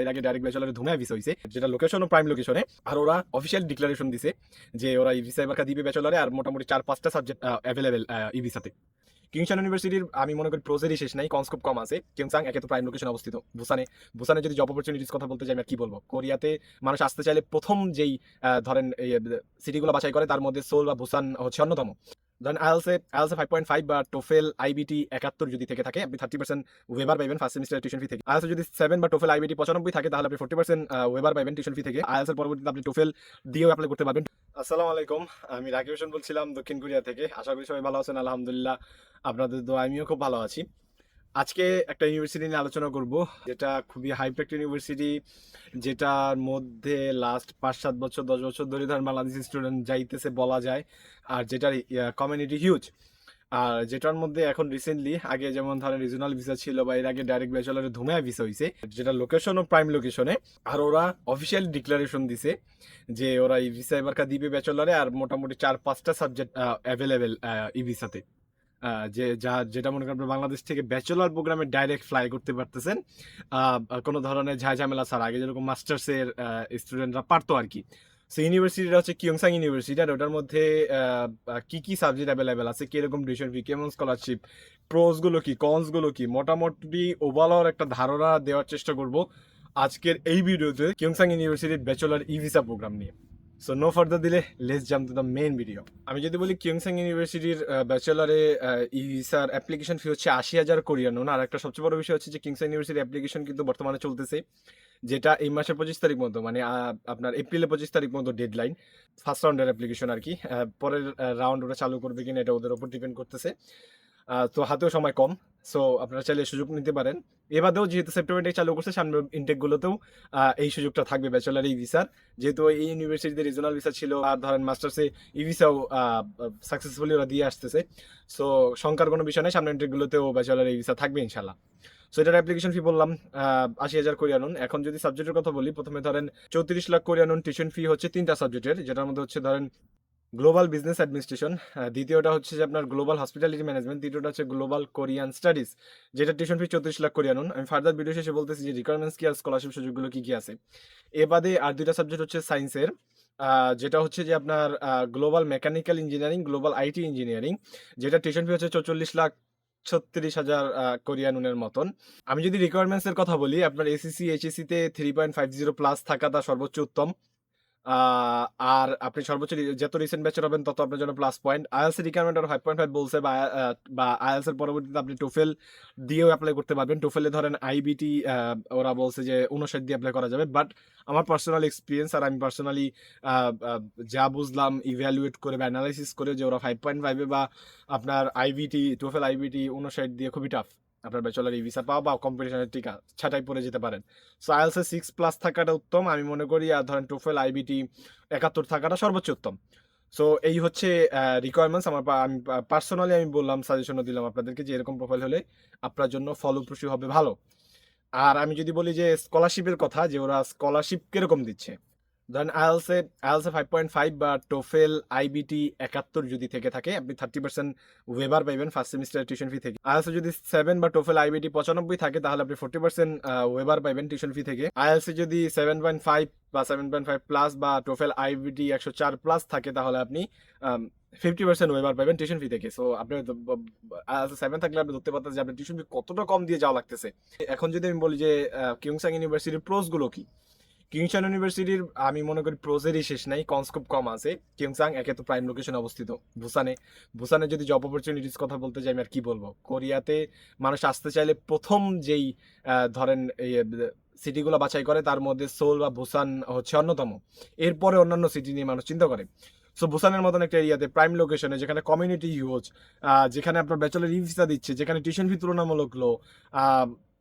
এর আগে direct ব্যাচেলরে ধুমে visa হইছে, যেটা লোকেশন ও প্রাইম লোকেশনে। আর ওরা অফিসিয়াল ডিক্লারেশন দিছে যে ওরা এই ভিসা এবার দিবে ব্যাচেলরে, আর মোটামুটি 4-5টা সাবজেক্ট অ্যাভেলেবেল এই ভিসাতে। কিংশন ইউনিভার্সিটির আমি মনে করি প্রোজেরই শেষ নাই, কনস্কোপ কম আছে। কিংসাং একে তো প্রাইম লোকেশন অবস্থিত বুসানে। বুসানে যদি জব অপরচুনিটিস কথা বলতে চাই, আমি আর কি বলবো, কোরিয়াতে মানুষ আসতে চাইলে প্রথম যেই ধরেন সিটিগুলো বাছাই করে তার মধ্যে সোল বা বুসান হচ্ছে অন্যতম। ধরেন আইএলসে 5.5 বা টোফেল আইবিটি 71 যদি থেকে থাকে, আপনি 30% ওয়েবার পাইবেন ফার্স্ট সেমিস্টার টিউশন ফি থেকে। আইএলসে যদি 7 বা টোফেল আইবিটি 95 থাকে, তাহলে আপনি 40% ওয়েবার পাইবেন টিউশন ফি থেকে। আইএলসের পরবর্তীতে আপনি টোফেল দিয়েও অ্যাপ্লাই করতে পারবেন। আসসালামু আলাইকুম, আমি রাকিব হোসেন বলছিলাম দক্ষিণ কোরিয়া থেকে। আশা করি সবাই ভালো আছেন, আলহামদুলিল্লাহ আপনাদের দোয়া আমিও খুব ভালো আছি। আজকে একটা ইউনিভার্সিটি নিয়ে আলোচনা করব, যেটা খুবই হাইপ একটা ইউনিভার্সিটি, যেটার মধ্যে লাস্ট 5-7 বছর 10 বছর ধরে ধরেন বাংলাদেশি স্টুডেন্ট যাইতেছে বলা যায়, আর যেটার কমিউনিটি হিউজ। আর যেটার মধ্যে এখন রিসেন্টলি, আগে যেমন ধরেন রিজনাল ভিসা ছিল বা এর আগে ডাইরেক্ট ব্যাচেলরে ধুমে ভিসা হইছে, যেটা লোকেশন ও প্রাইম লোকেশনে। আর ওরা অফিসিয়াল ডিক্লারেশন দিছে যে ওরা এই ভিসা এবার দিবে ব্যাচেলরে, আর মোটামুটি 4-5টা সাবজেক্ট অ্যাভেলেবেল এই ভিসাতে। যেটা মনে করেন বাংলাদেশ থেকে ব্যাচেলর প্রোগ্রামে ডাইরেক্ট ফ্লাই করতে পারতেছেন কোনো ধরনের ঝামেলা ছাড়া, আগে যেরকম মাস্টার্সের স্টুডেন্টরা পারতো আর কি। সো ইউনিভার্সিটিটা হচ্ছে কিয়ংসাং ইউনিভার্সিটি, আর ওটার মধ্যে কি কি সাবজেক্ট অ্যাভেলেবেল আছে, কিরকম টিউশন ফি, কেমন স্কলারশিপ, প্রোসগুলো কি, কনসগুলো কি, মোটামুটি ওভারঅল একটা ধারণা দেওয়ার চেষ্টা করব আজকের এই ভিডিওতে কিয়ংসাং ইউনিভার্সিটির ব্যাচেলর ই ভিসা প্রোগ্রাম নিয়ে। সো নো ফার্দার দিলে let's jump to the main video. আমি যদি বলি কিয়ংসাং ইউনিভার্সিটির ব্যাচেলারে ই ভিসার অ্যাপ্লিকেশন ফি হচ্ছে 80,000 কোরিয়ান ওন। আর একটা সবচেয়ে বড় বিষয় হচ্ছে যে কিংসাং ইউনিভার্সিটির অ্যাপ্লিকেশন কিন্তু বর্তমানে চলতেছে, যেটা এই মাসের 25 তারিখ মতো, মানে আপনার এপ্রিলের 25 তারিখ মতো ডেডলাইন ফার্স্ট রাউন্ডের অ্যাপ্লিকেশন আর কি। পরের রাউন্ড ওরা চালু করবে কিনা এটা ওদের উপর ডিপেন্ড করতেছে। তো হাতেও সময় কম, সো আপনারা চাইলে সুযোগ নিতে পারেন। এবারেও যেহেতু সেপ্টেম্বর থেকে চালু করছে, সামনের ইনটেকগুলোতেও এই সুযোগটা থাকবে ব্যাচেলার ই ভিসার। যেহেতু এই ইউনিভার্সিটিতে রিজনাল ভিসা ছিল, আর ধরেন মাস্টার্সে ই ভিসাও সাকসেসফুলি ওরা দিয়ে আসতেছে। সো সংখ্যার কোনো বিষয় নেই, সামনের ইনটেকগুলোতেও ব্যাচেলার ই ভিসা থাকবে ইনশাল্লাহ। সো এটার অ্যাপ্লিকেশন ফি বললাম 80,000 কোরিয়ান ওন। এখন যদি সাবজেক্টের কথা বলি, প্রথমে ধরেন 34 lakh Korean won tuition fee হচ্ছে 3টা সাবজেক্টের, যেটার মধ্যে হচ্ছে ধরেন গ্লোবাল বিজনেস অ্যাডমিনিস্ট্রেশন, দ্বিতীয়টা হচ্ছে যে আপনার গ্লোবাল হসপিটালিটি ম্যানেজমেন্ট, তৃতীয়টা হচ্ছে গ্লোবাল কোরিয়ান স্টাডিজ, যেটা tuition fee 34 lakh Korean won. আমি ফার্দার ভিডিও শেষে বলতেছি যে রিকোয়ারমেন্টস কি আর স্কলারশিপ সুযোগগুলো কি কি আছে। এ বাদে আর 2টা সাবজেক্ট হচ্ছে সায়েন্সের, যেটা হচ্ছে যে আপনার global mechanical engineering, global IT engineering, যেটা টিউশন ফি হচ্ছে 44,36,000 কোরিয়ান ওনের মতন। আমি যদি রিকোয়ারমেন্টসের কথা বলি, আপনার এসএসসি এইচএসসিতে 3.50 প্লাস থাকাটা সর্বোচ্চ উত্তম। আর আপনি সর্বোচ্চ যত রিসেন্ট ব্যাচের হবেন তত আপনার জন্য প্লাস পয়েন্ট। আইএলস এর রিকোয়ারমেন্ট আর 5.5 বলছে, বা আইএলস এর পরবর্তীতে আপনি টোফেল দিয়েও অ্যাপ্লাই করতে পারবেন। টোফেলে ধরেন আইবিটি ওরা বলছে যে 59 দিয়ে অ্যাপ্লাই করা যাবে, বাট আমার পার্সোনাল এক্সপিরিয়েন্স আর আমি পার্সোনালি যা বুঝলাম ইভ্যালুয়েট করে বা অ্যানালাইসিস করে, যে ওরা 5.5 বা আপনার আইবিটি টোফেল আইবিটি 59 দিয়ে খুবই টাফ আপনার ব্যাচেলার ই ভিসা পাওয়া, বা কম্পিটিশনের টিকা ছাঁটাই পড়ে যেতে পারেন। সো আইএলসে 6+ থাকাটা উত্তম আমি মনে করি, আর ধরেন টোফেল আইবিটি 71 থাকাটা সর্বোচ্চ উত্তম। সো এই হচ্ছে রিকোয়ারমেন্টস আমার। আমি পার্সোনালি আমি বললাম, সাজেশনও দিলাম আপনাদেরকে যে এরকম প্রোফাইল হলে আপনার জন্য ফলপ্রসূ হবে ভালো। আর আমি যদি বলি যে স্কলারশিপের কথা, যে ওরা স্কলারশিপ কিরকম দিচ্ছে, ধরেন আইএলসে 5.5 বা টোফেল আইবিটি 71 যদি থেকে থাকে, আপনি 30% ওয়েবার পাইবেন ফার্স্ট সেমিস্টার টিউশন ফি থেকে। আইএলসে যদি 7 বা টোফেল আইবিটি 95 থাকে, তাহলে আপনি 40% ওয়েবার পাইবেন টিউশন ফি থেকে। আইএলসে যদি 7.5 বা 7.5 প্লাস বা টোফেল আইবিটি 104 প্লাস থাকে, তাহলে আপনি 50% ওয়েবার পাইবেন টিউশন ফি থেকে। সো আপনি আইএলসে 7 থাকলে আপনি ধরতে পারতেন যে আপনার টিউশন ফি কতটা কম দিয়ে যাওয়া লাগতেছে। এখন যদি আমি বলি যে কিয়ংসাং ইউনিভার্সিটির প্রোসগুলো কি, কিংশন ইউনিভার্সিটির আমি মনে করি প্রোজেরই শেষ নাই, কনস্কোপ কম আছে। কিংসাং একে তো প্রাইম লোকেশনে অবস্থিত বুসানে। বুসানে যদি জব অপরচুনিটিস কথা বলতে চাই, আমি আর কি বলবো, কোরিয়াতে মানুষ আসতে চাইলে প্রথম যেই ধরেন এই সিটিগুলো বাছাই করে তার মধ্যে সোল বা বুসান হচ্ছে অন্যতম। এরপরে অন্যান্য সিটি নিয়ে মানুষ চিন্তা করে। সো বুসানের মতন একটা এরিয়াতে প্রাইম লোকেশনে, যেখানে কমিউনিটি হিউজ, যেখানে আপনার ব্যাচেলর ই ভিসা দিচ্ছে, যেখানে টিউশন ফি তুলনামূলক লো,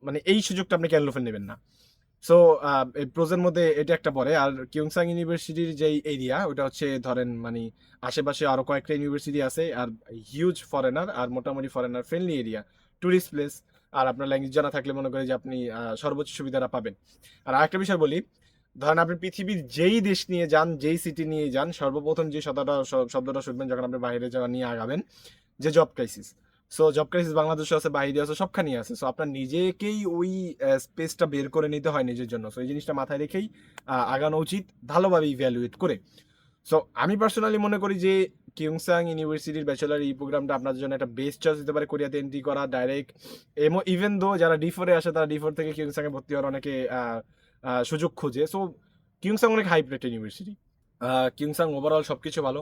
মানে এই সুযোগটা আপনি কেন লোফেন নেবেন না? সো এই প্রোজের মধ্যে এটা একটা পড়ে। আর কিয়ংসাং ইউনিভার্সিটির যেই এরিয়া, ওটা হচ্ছে ধরেন মানে আশেপাশে আরো কয়েকটা ইউনিভার্সিটি আছে, আর হিউজ ফরেনার, আর মোটামুটি foreigner friendly area, tourist place. আর আপনার ল্যাঙ্গুয়েজ জানা থাকলে মনে করি যে আপনি সর্বোচ্চ সুবিধাটা পাবেন। আর আরেকটা বিষয় বলি, ধরেন আপনি পৃথিবীর যেই দেশ নিয়ে যান, যেই সিটি নিয়ে যান, সর্বপ্রথম যে শব্দটা শুনবেন যখন আপনি বাইরে যাওয়া নিয়ে আগাবেন, যে job crisis. So job crisis বাংলাদেশে আছে, বাইরে আছে, সবখানেই আছে। সো আপনার নিজেকেই ওই স্পেসটা বের করে নিতে হয় নিজের জন্য। সো এই জিনিসটা মাথায় রেখেই আগানো উচিত, ভালোভাবে ইভ্যালুয়েট করে। সো আমি পার্সোনালি মনে করি যে কিংসাং ইউনিভার্সিটির ব্যাচেলার এই প্রোগ্রামটা আপনাদের জন্য একটা বেস্ট চয়েস হতে পারে কোরিয়াতে এন্ট্রি করা ডাইরেক্ট। ইভেন দো যারা ডি4 আসে তারা ডি4 থেকে কিংসাং এ ভর্তি হওয়ার অনেকে সুযোগ খোঁজে। সো কিংসাং অনেক হাই রেটেড ইউনিভার্সিটি। কিংসাং ওভারঅল সবকিছু ভালো।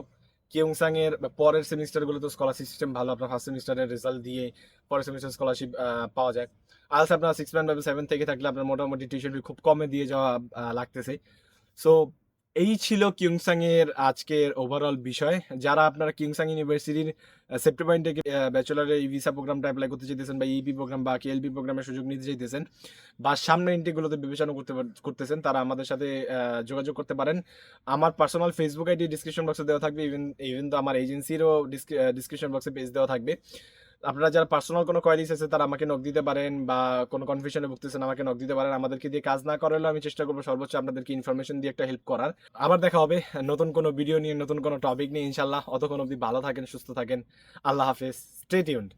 কিংসাং এর পরের সেমিস্টারগুলোতে স্কলারশিপ সিস্টেম ভালো, আপনার ফার্স্ট সেমিস্টারের রেজাল্ট দিয়ে পরের সেমিস্টার স্কলারশিপ পাওয়া যায়। আলস আপনার 6.7 থেকে থাকলে আপনার মোটামুটি টিউশন ফি খুব কমে দিয়ে যাওয়া লাগতেছে। সো এই ছিল কিংসাং এর আজকের ওভারঅল বিষয়। যারা আপনারা কিংসাং ইউনিভার্সিটির সেপ্টেম্বর ইনটেকে ব্যাচেলারের এই ভিসা প্রোগ্রামটা অ্যাপ্লাই করতে চাইতেছেন, বা ইপি প্রোগ্রাম বা কেএলপি প্রোগ্রামের সুযোগ নিতে চাইতেছেন, বা সামনে ইনটেকগুলোতে বিবেচনা করতেছেন, তারা আমাদের সাথে যোগাযোগ করতে পারেন। আমার পার্সোনাল ফেসবুক আইডি ডিসক্রিপশন বক্সে দেওয়া থাকবে, ইভেন তো আমার এজেন্সিরও ডিসক্রিপশন বক্সে পেজ দেওয়া থাকবে। আপনারা যারা পার্সোনাল কোনো কোয়ারিজ আছে তারা আমাকে নক দিতে পারেন, বা কোনো কনফিউশনে ভুগতেছেন আমাকে নক দিতে পারেন। আমাদেরকে দিয়ে কাজ না করালেও আমি চেষ্টা করবো সর্বোচ্চ আপনাদেরকে ইনফরমেশন দিয়ে একটা হেল্প করার। আবার দেখা হবে নতুন কোনো ভিডিও নিয়ে, নতুন কোনো টপিক নিয়ে ইনশাল্লাহ। অতক্ষণ অবধি ভালো থাকেন, সুস্থ থাকেন। আল্লাহ হাফেজ, স্টে টিউনড।